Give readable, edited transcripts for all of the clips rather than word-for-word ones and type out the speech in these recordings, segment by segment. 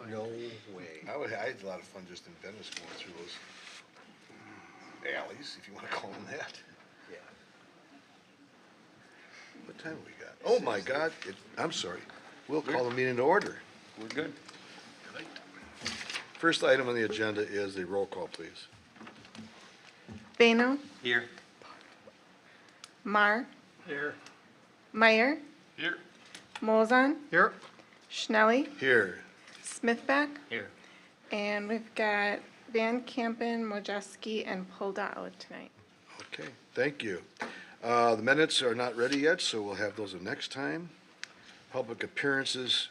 No way. I had a lot of fun just in Venice going through those alleys, if you want to call them that. Yeah. What time have we got? Oh, my God, I'm sorry. We'll call the meeting to order. We're good. First item on the agenda is the roll call, please. Beno, Here. Mar, Here. Meyer, Here. Molzon, Here. Schnelly, Here. Smithback, Here. and we've got Van Campen, Mojeski, and Polda out tonight. Okay, thank you. The minutes are not ready yet, so we'll have those the next time. Public appearances,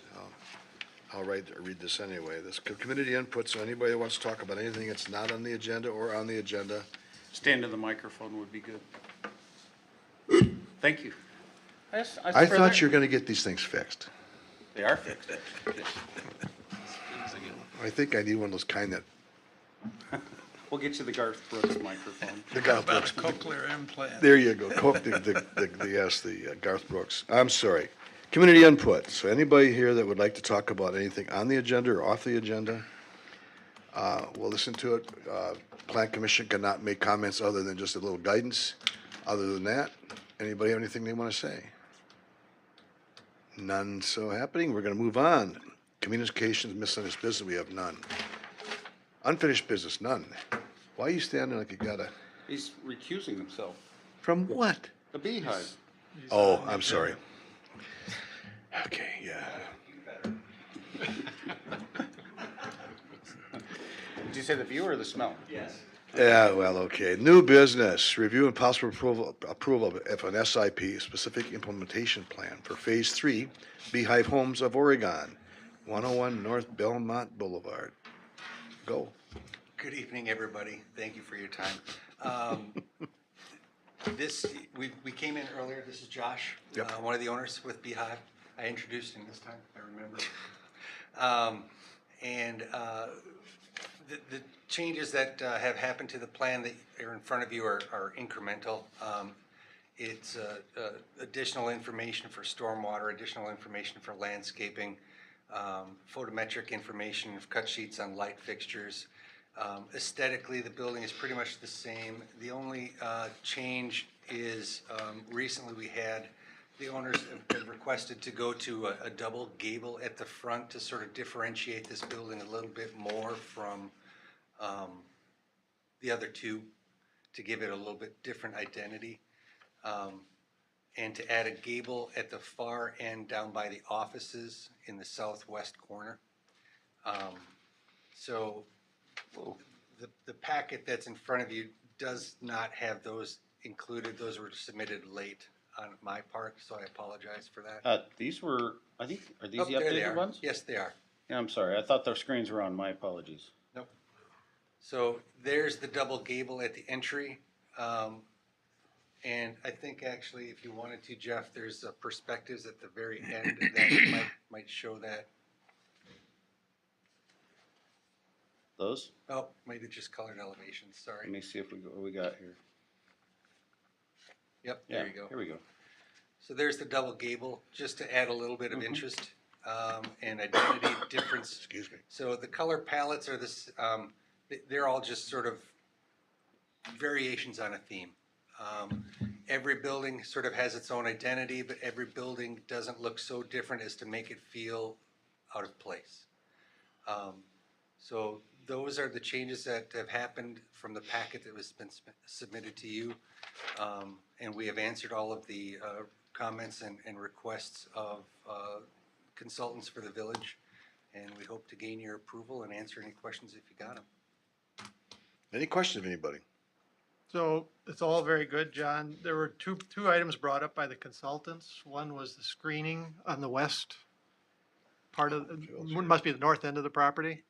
I'll read this anyway. This community input, so anybody that wants to talk about anything that's not on the agenda or on the agenda, Stand to the microphone would be good. Thank you. I thought you were gonna get these things fixed. They are fixed. I think I need one of those kind that, We'll get you the Garth Brooks microphone. the Garth Brooks. cochlear implant. There you go, yes, the Garth Brooks. I'm sorry. Community input, so anybody here that would like to talk about anything on the agenda or off the agenda, we'll listen to it. Plan Commission cannot make comments other than just a little guidance. Other than that, anybody have anything they want to say? None so happening, we're gonna move on. Communications, miscellaneous business, we have none. Unfinished business, none. Why are you standing like you gotta, He's recusing himself. from what? The Beehive. Oh, I'm sorry. Okay, yeah. Did you say the view or the smell? Yeah, well, okay. New business, review and possible approval of an SIP, specific implementation plan for Phase 3, Beehive Homes of Oregon, 101 North Belmont Boulevard. Go. Good evening, everybody. Thank you for your time. We came in earlier. This is Josh, Yep. one of the owners with Beehive. I introduced him this time, I remember. The changes that have happened to the plan that are in front of you are incremental. It's additional information for stormwater, additional information for landscaping, photometric information, cut sheets on light fixtures. Aesthetically, the building is pretty much the same. The only change is recently we had, the owners have requested to go to a double gable at the front to sort of differentiate this building a little bit more from the other two, to give it a little bit different identity. And to add a gable at the far end down by the offices in the southwest corner. So the packet that's in front of you does not have those included. Those were submitted late on my part, so I apologize for that. These were, I think, are these Oh, the there they updated are. ones? Yes, they are. Yeah, I'm sorry. I thought their screens were on. My apologies. Nope. So there's the double gable at the entry. And I think actually, if you wanted to, Jeff, there's perspectives at the very end that might show that. Those? Oh, maybe just colored elevations, Let sorry. me see if what we got here. Yep, Yeah, there you go. here we go. So there's the double gable, just to add a little bit of interest and identity difference. Excuse me. So the color palettes are this, they're all just sort of variations on a theme. Every building sort of has its own identity, but every building doesn't look so different as to make it feel out of place. So those are the changes that have happened from the packet that was been submitted to you. And we have answered all of the comments and requests of consultants for the village. And we hope to gain your approval and answer any questions if you got them. Any questions of anybody? So it's all very good, John. There were two items brought up by the consultants. One was the screening on the west part of, must be the north end of the property.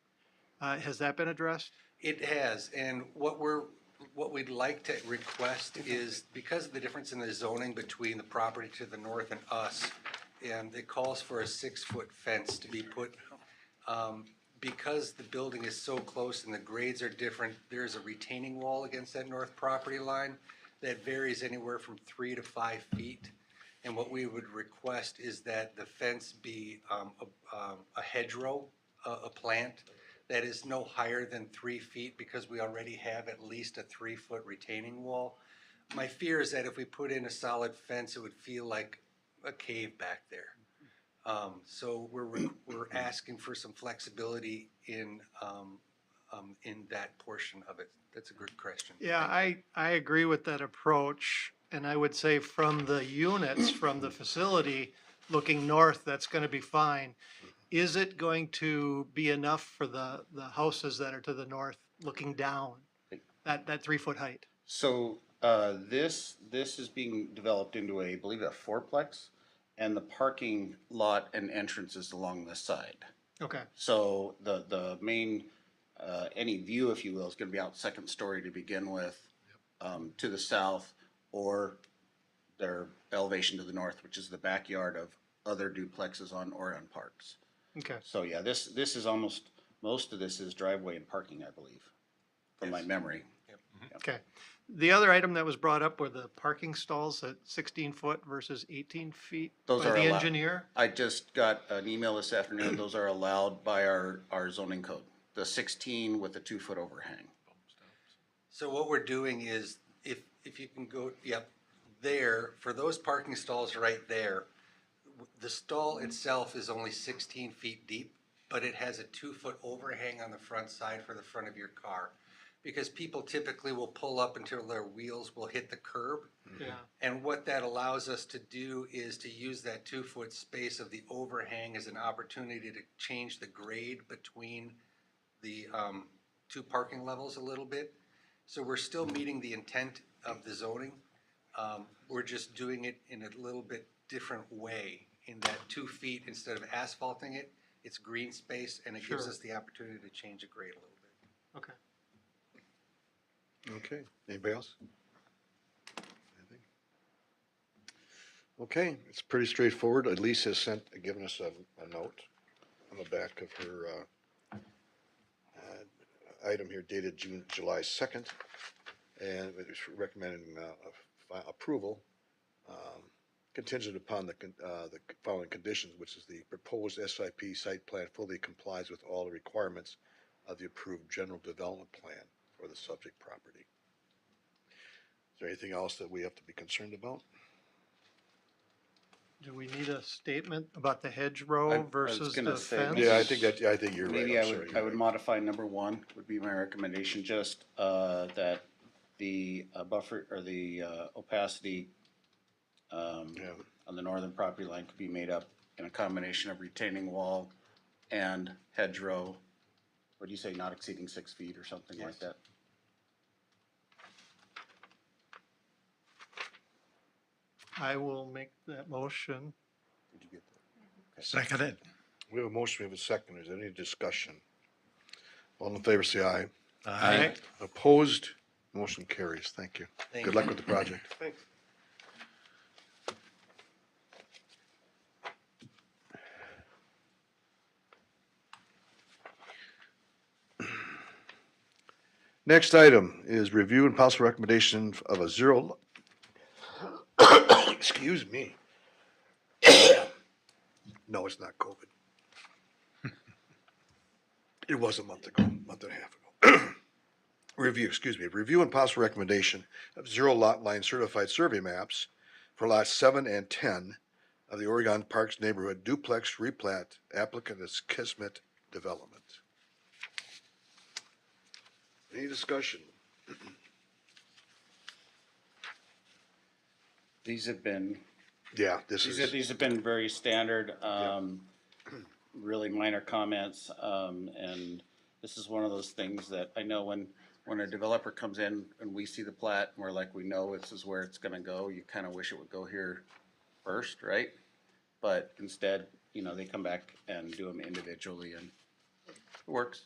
Has that been addressed? It has, and what we'd like to request is, because of the difference in the zoning between the property to the north and us, and it calls for a 6-foot fence to be put, because the building is so close and the grades are different, there's a retaining wall against that north property line that varies anywhere from 3 to 5 feet. And what we would request is that the fence be a hedgerow a plant that is no higher than 3 feet because we already have at least a 3-foot retaining wall. My fear is that if we put in a solid fence, it would feel like a cave back there. So we're asking for some flexibility in that portion of it. That's a good question. Yeah, I agree with that approach, and I would say from the units, from the facility, looking north, that's gonna be fine. Is it going to be enough for the houses that are to the north looking down? That 3-foot height? So, this is being developed into I believe, a fourplex, and the parking lot and entrance is along this side. Okay, So the main, any view, if you will, is gonna be out second story to begin with, to the south, or their elevation to the north, which is the backyard of other duplexes on Orion Parks. okay. So yeah, this is almost, most of this is driveway and parking, I believe, from my Yes. memory. Okay. The other item that was brought up were the parking stalls at 16 foot versus 18 feet Those by are the allowed. engineer. I just got an email this afternoon, those are allowed by our zoning code. The 16 with the 2-foot overhang. So what we're doing is, if you can go, yep, there, for those parking stalls right there, the stall itself is only 16 feet deep, but it has a 2-foot overhang on the front side for the front of your car. Because people typically will pull up until their wheels will hit the curb. Yeah, And what that allows us to do is to use that 2-foot space of the overhang as an opportunity to change the grade between the two parking levels a little bit. So we're still meeting the intent of the zoning. We're just doing it in a little bit different way, in that 2 feet, instead of asphalting it, it's green space, and it gives Sure. us the opportunity to change the grade a little bit. okay. Okay, anybody else? Anything? Okay, it's pretty straightforward. Elise has given us a note on the back of her, item here dated July 2nd, and it is recommending, approval, contingent upon the following conditions, which is the proposed SIP site plan fully complies with all the requirements of the approved general development plan for the subject property. Is there anything else that we have to be concerned about? Do we need a statement about the hedgerow I was versus gonna the say, fence? maybe- Yeah, I think you're right. Maybe I'm I sorry, would, you're I would right. modify number 1, would be my recommendation, just, that the buffer, or the opacity, Yeah. on the northern property line could be made up in a combination of retaining wall and hedgerow. What do you say, not exceeding 6 feet or something like Yes. that? I will make that motion. Did you get that? Seconded. We have a motion, we have a second. Is there any discussion? All in favor, say aye. Aye. Opposed? Motion carries. Thank you. Thank Good you. luck with the project. Thanks. Next item is review and possible recommendation of a zero. Excuse me. No, it's not COVID. It was a month and a half ago. Review and possible recommendation of zero lot line certified survey maps for lots 7 and 10 of the Oregon Parks Neighborhood Duplex Replat. Applicant is Kismet Development. Any discussion? These have been, Yeah, this is, these have been very standard, really minor comments, and this is one of those things that I know when a developer comes in and we see the plat, and we're like, we know this is where it's gonna go, you kinda wish it would go here first, right? But instead, they come back and do them individually, and it works.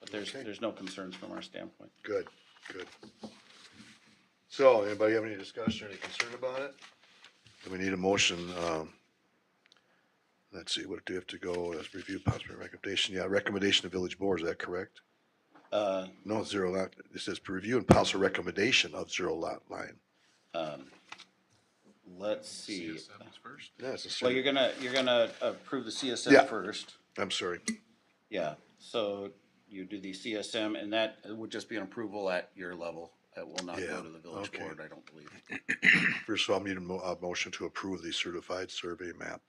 But Okay. there's no concerns from our standpoint. good, good. So, anybody have any discussion or any concern about it? Do we need a motion, let's see, what do we have to go, let's review possible recommendation, yeah, recommendation of village board, is that correct? No, zero lot, it says review and possible recommendation of zero lot line. Let's see, first. Yeah, it's a well, certain, you're gonna approve the Yeah. CSM first. I'm sorry, Yeah, so you do the CSM, and that would just be an approval at your level. It will not Yeah, go to the village okay. board, I don't believe. First of all, I need a motion to approve the certified survey map.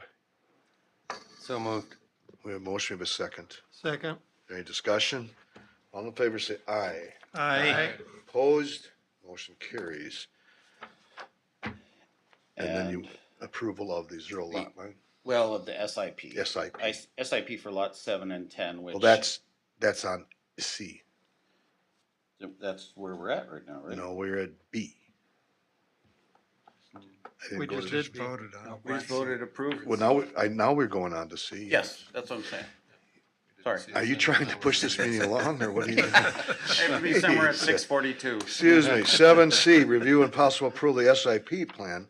So moved. We have a motion, we have a second. Second. Any discussion? All in favor say aye. Aye. Opposed? Motion carries. And then you, And- approval of the zero lot line? Well, of the SIP. SIP. SIP for lots 7 and 10, which. Well, that's on C. That's where we're at right now, right? No, we're at B. I didn't We go just to- did. We just voted approve. Well, now we're going on to C. Yes, that's what I'm saying. Sorry. Are you trying to push this meeting along, or what are you doing? I have to be somewhere at 6:42. Excuse me, 7C, review and possible approval of the SIP plan.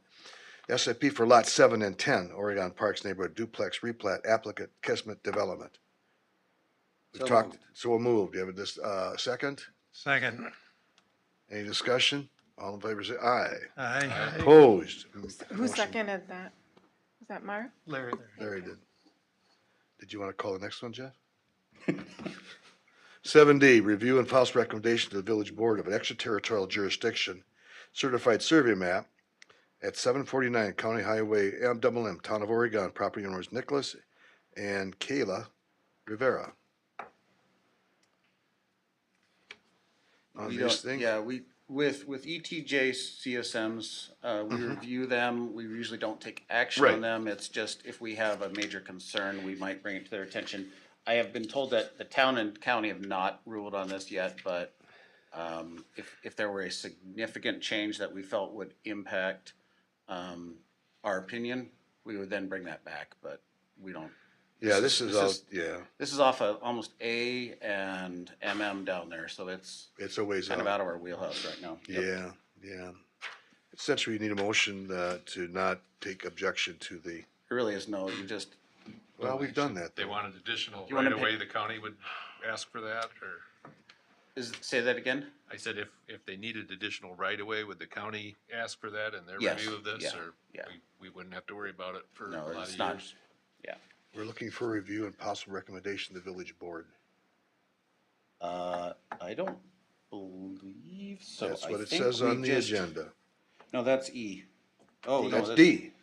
SIP for lot 7 and 10, Oregon Parks Neighborhood Duplex Replat, applicant Kismet Development. We've So talked, moved. so we'll move. Do you have a second? Second. Any discussion? All in favor say aye. Aye. Opposed? Who Motion- seconded that? Was that Mark? Larry. Larry did. Did you want to call the next one, Jeff? 7D, review and possible recommendation to the village board of an extraterritorial jurisdiction certified survey map at 749 County Highway M, Town of Oregon, property owners Nicholas and Kayla Rivera. On We this don't- thing? Yeah, with ETJ CSMs, we review them. We usually don't take action Right. on them. It's just if we have a major concern, we might bring it to their attention. I have been told that the town and county have not ruled on this yet, but if there were a significant change that we felt would impact our opinion, we would then bring that back, but we don't. Yeah, this is all, is- yeah, This is off of almost A and MM down there, so it's it's a ways kind of out. out of our wheelhouse right now. Yep. Yeah. Essentially, you need a motion to not take objection to the, It really is no, you just, well, we've done that. They though. wanted additional You wanna right away, the county would ask for that, or, say that again? I said if they needed additional right away, would the county ask for that in their Yes, review of this, yeah, or yeah. we wouldn't have to worry about it for a No, lot it's of not. years? Yeah. We're looking for review and possible recommendation to the village board. I don't believe so. That's I what it think says we on the just- agenda. No, that's E. Oh, no. That's D.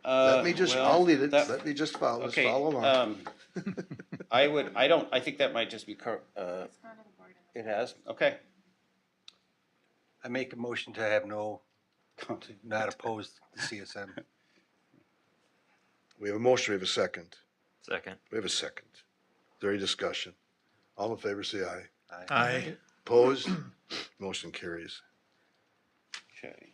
Let me just, well, I'll lead it, that- let me just follow, just Okay, follow along. I think that might just be, it has, okay. I make a motion to have to not oppose the CSM. We have a motion, we have a second. Second. We have a second. Is there any discussion? All in favor, say aye. Aye. Opposed? Motion carries. Okay.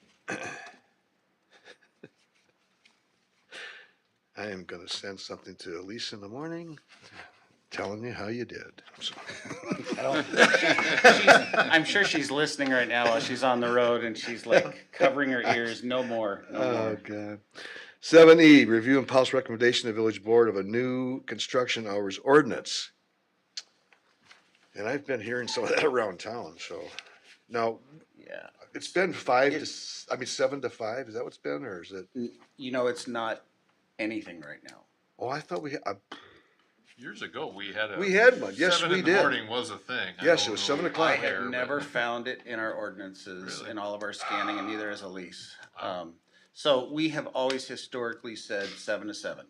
I am gonna send something to Elise in the morning, telling you how you did. So- I'm sure she's listening right now while she's on the road and she's like covering her ears, no more, no Oh, more. God. 7E, review and possible recommendation to the village board of a new construction hours ordinance. And I've been hearing some of that around town, so. Now, Yeah. it's been 7 to 5, is that what's been, or is it? You know, it's not anything right now. Oh, I thought Years ago, we had we had one, yes, seven we in the did. morning was a thing. I Yes, it don't was know 7 if o'clock. I it's there, have but- never found it in our ordinances, Really? in all of our scanning, and neither has Elise. Wow. So we have always historically said 7 to 7.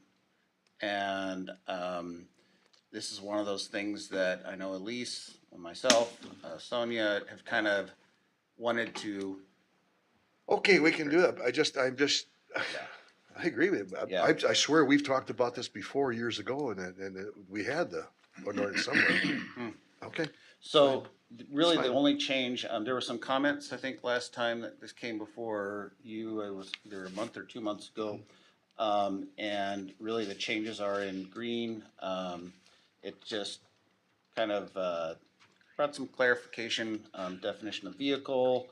And this is one of those things that I know Elise, myself, Sonia have kind of wanted to, Okay, we can do that. I agree with you. Yeah. I swear we've talked about this before years ago and we had the ordinance somewhere. Okay, so really It's the fine. only change, there were some comments, I think, last time that this came before you, it was either a month or 2 months ago. And really the changes are in green. It just kind of brought some clarification, definition of vehicle.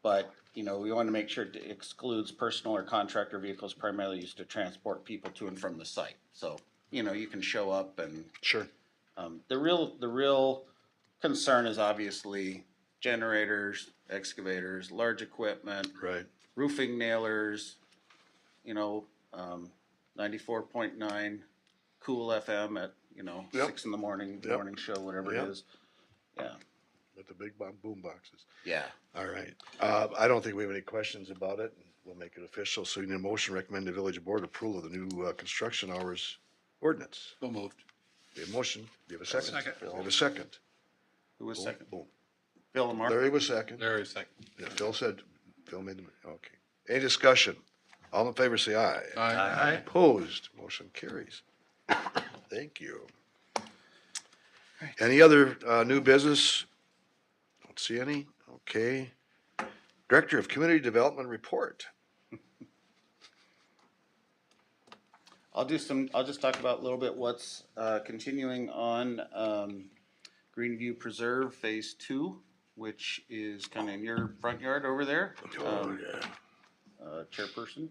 But, you know, we want to make sure it excludes personal or contractor vehicles primarily used to transport people to and from the site. So, you know, you can show up and, sure. the real concern is obviously generators, excavators, large equipment, Right. roofing nailers, you know, 94.9 Cool FM at you know, Yep. 6 in the morning, Yep. morning show, whatever Yep. it is. Yeah, With the big boom boxes. yeah. All right. I don't think we have any questions about it. We'll make it official. So you need a motion, recommend the village board approval of the new construction hours ordinance. So moved. We have a motion. Do you have a second? Second. We have a second. Who was Boom, second? Boom. Bill and Mark? Larry was second. Larry, second. Yeah, Phil made the, okay. Any discussion? All in favor, say aye. Aye. Aye. Opposed, motion carries. Thank you. Any other, new business? Don't see any. Okay. Director of Community Development Report. I'll just talk about a little bit what's continuing on Greenview Preserve Phase 2, which is kind of in your front yard over there. Chairperson.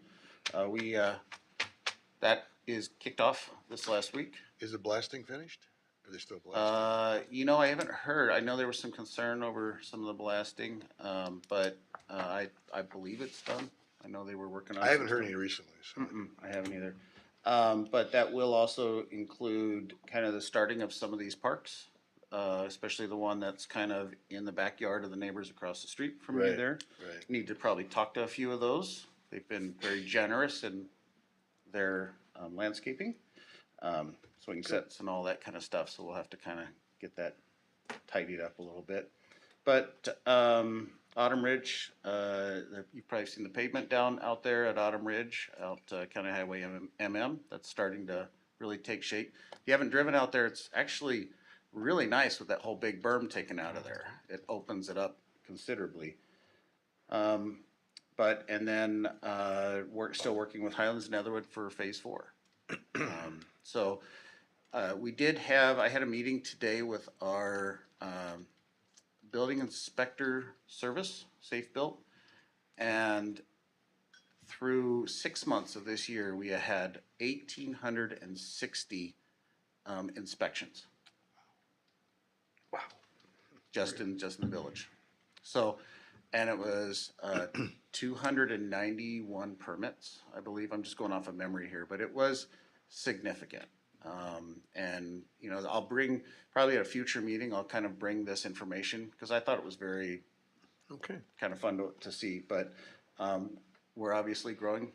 That is kicked off this last week. Is the blasting finished? Are they still blasting? You know, I haven't heard. I know there was some concern over some of the blasting, but I believe it's done. I know they were working on. I haven't some heard stuff. any recently, so. I haven't either. But that will also include kind of the starting of some of these parks, especially the one that's kind of in the backyard of the neighbors across the street from you Right, there. right. Need to probably talk to a few of those. They've been very generous in their landscaping, swing sets and all that kind of stuff, so we'll have to kind of get that tidied up a little bit. But Autumn Ridge, you've probably seen the pavement down out there at Autumn Ridge, out County Highway MM. That's starting to really take shape. If you haven't driven out there, it's actually really nice with that whole big berm taken out of there. It opens it up considerably. And then we're still working with Highlands and Netherwood for Phase 4. I had a meeting today with our building inspector service, Safe Built, and through 6 months of this year, we had 1,860 inspections. Wow. Just in the village. So, and it was 291 permits, I believe. I'm just going off of memory here, but it was significant. And, you know, I'll bring, probably at a future meeting, I'll kind of bring this information, because I thought it was very Okay, kind of fun to see, but we're obviously growing,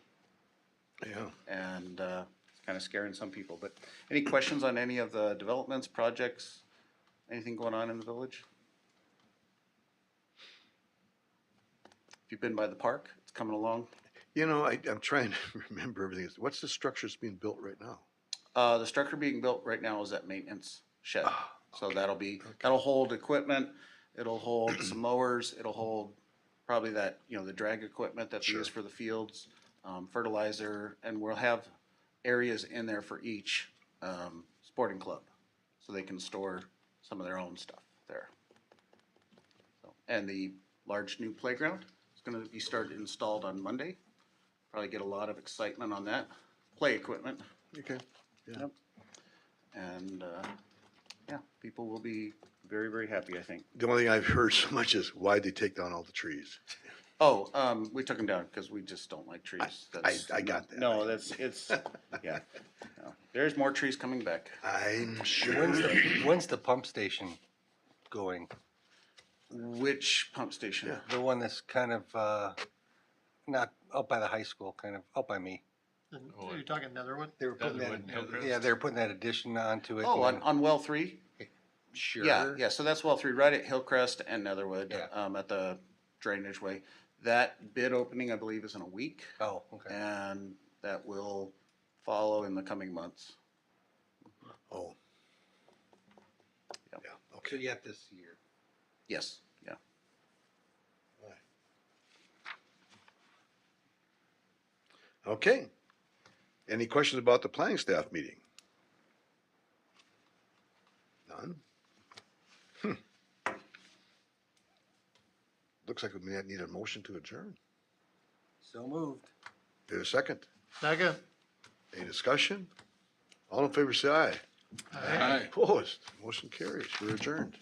yeah. and it's kind of scaring some people. But any questions on any of the developments, projects, anything going on in the village? If you've been by the park, it's coming along. You know, I'm trying to remember everything. What's the structure that's being built right now? The structure being built right now is that maintenance shed. Ah, So that'll hold equipment, it'll hold some mowers, it'll hold probably that, you know, the drag equipment that they Sure. use for the fields, fertilizer, and we'll have areas in there for each sporting club, so they can store some of their own stuff there. So, and the large new playground is gonna be installed on Monday. Probably get a lot of excitement on that, play equipment. Okay. Yep. And, yeah, people will be very, very happy, I think. The only thing I've heard so much is why'd they take down all the trees? Oh, we took them down because we just don't like trees. That's- I got that. No, it's, yeah. No. There's more trees coming back. I'm When's sure. when's the pump station going? Which pump station? The one that's kind of, not out by the high school, kind of out by me. And You're talking Netherwood? They were putting Netherwood and Hillcrest? yeah, they were putting that addition onto it. Oh, and- on well 3? Sure. Yeah, so that's well 3, right at Hillcrest and Netherwood, Yeah. at the drainage way. That bid opening, I believe, is in a week, Oh, okay. and that will follow in the coming months. Oh. Yep. Yeah, So okay. yet this year. Yes, yeah. Okay. Any questions about the planning staff meeting? None? Looks like we may need a motion to adjourn. So moved. Is there a second? Second. Any discussion? All in favor, say aye. Aye. Opposed? Motion carries. We're adjourned.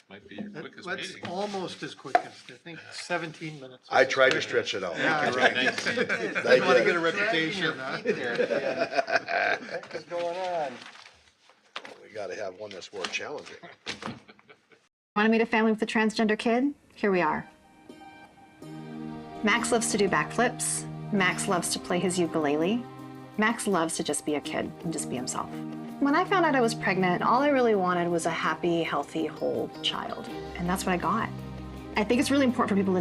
Might be your quickest That's meeting. almost as quick as, I think, 17 minutes. I tried to stretch it out. Yeah, You're right. right. Didn't want to get a Thank reputation, huh? What is going on? we gotta have one that's more challenging. Want to meet a family with a transgender kid? Here we are. Max loves to do backflips. Max loves to play his ukulele. Max loves to just be a kid and just be himself. When I found out I was pregnant, all I really wanted was a happy, healthy, whole child. And that's what I got. I think it's really important for people to